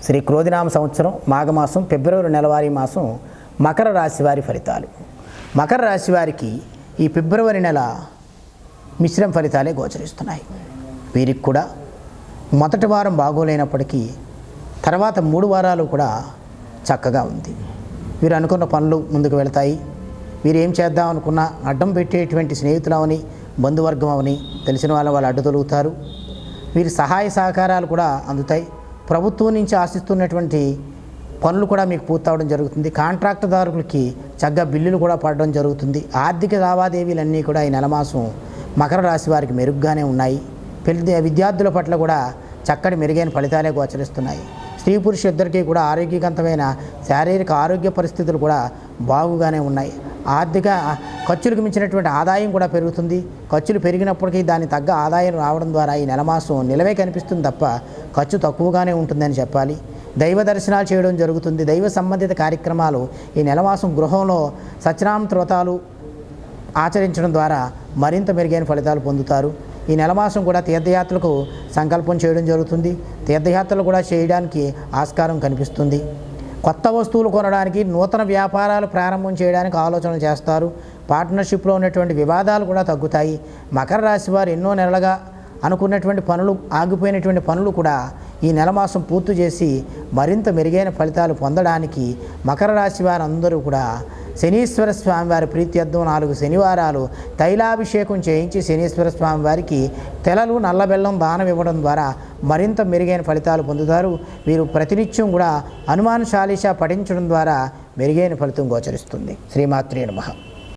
శ్రీ క్రోధినామ సంవత్సరం మాఘమాసం ఫిబ్రవరి నెలవారీ మాసం మకర రాశి వారి ఫలితాలు. మకర రాశి వారికి ఈ ఫిబ్రవరి నెల మిశ్రమ ఫలితాలే గోచరిస్తున్నాయి. వీరికి కూడా మొదటి వారం బాగోలేనప్పటికీ తర్వాత 3 వారాలు కూడా చక్కగా ఉంది. వీరు అనుకున్న పనులు ముందుకు వెళతాయి. వీరు ఏం చేద్దాం అనుకున్నా అడ్డం పెట్టేటువంటి స్నేహితులు అవని, బంధువర్గం అవని, తెలిసిన వాళ్ళు అడ్డు తొలుగుతారు. వీరి సహాయ సహకారాలు కూడా అందుతాయి. ప్రభుత్వం నుంచి ఆశిస్తున్నటువంటి పనులు కూడా మీకు పూర్తవడం జరుగుతుంది. కాంట్రాక్టుదారులకి చక్కగా బిల్లులు కూడా పడడం జరుగుతుంది. ఆర్థిక లావాదేవీలన్నీ కూడా ఈ నెల మాసం మకర రాశి వారికి మెరుగ్గానే ఉన్నాయి. విద్యార్థుల పట్ల కూడా చక్కటి మెరుగైన ఫలితాలే గోచరిస్తున్నాయి. స్త్రీ పురుష ఇద్దరికీ కూడా ఆరోగ్యవంతమైన శారీరక ఆరోగ్య పరిస్థితులు కూడా బాగుగానే ఉన్నాయి. ఆర్థిక ఖర్చులకు మించినటువంటి ఆదాయం కూడా పెరుగుతుంది. ఖర్చులు పెరిగినప్పటికీ దానికి తగ్గ ఆదాయం రావడం ద్వారా ఈ నెల మాసం నిలవే కనిపిస్తుంది తప్ప ఖర్చు తక్కువగానే ఉంటుందని చెప్పాలి. దైవ దర్శనాలు చేయడం జరుగుతుంది. దైవ సంబంధిత కార్యక్రమాలు ఈ నెల మాసం గృహంలో సత్యనామ వ్రతాలు ఆచరించడం ద్వారా మరింత మెరుగైన ఫలితాలు పొందుతారు. ఈ నెల మాసం కూడా తీర్థయాత్రలకు సంకల్పం చేయడం జరుగుతుంది. తీర్థయాత్రలు కూడా చేయడానికి ఆస్కారం కనిపిస్తుంది. కొత్త వస్తువులు కొనడానికి, నూతన వ్యాపారాలు ప్రారంభం చేయడానికి ఆలోచనలు చేస్తారు. పార్ట్నర్షిప్లో ఉన్నటువంటి వివాదాలు కూడా తగ్గుతాయి. మకర రాశి వారు ఎన్నో నెలలుగా అనుకున్నటువంటి పనులు, ఆగిపోయినటువంటి పనులు కూడా ఈ నెల మాసం పూర్తి చేసి మరింత మెరుగైన ఫలితాలు పొందడానికి మకర రాశి వారు అందరూ కూడా శనీశ్వర స్వామి వారి ప్రీత్యర్థం 4 శనివారాలు తైలాభిషేకం చేయించి శనీశ్వర స్వామి వారికి తెలలు, నల్లబెల్లం దానం ఇవ్వడం ద్వారా మరింత మెరుగైన ఫలితాలు పొందుతారు. వీరు ప్రతినిత్యం కూడా హనుమాన్ చాలీసా పఠించడం ద్వారా మెరుగైన ఫలితం గోచరిస్తుంది. శ్రీమాత్రే నమః.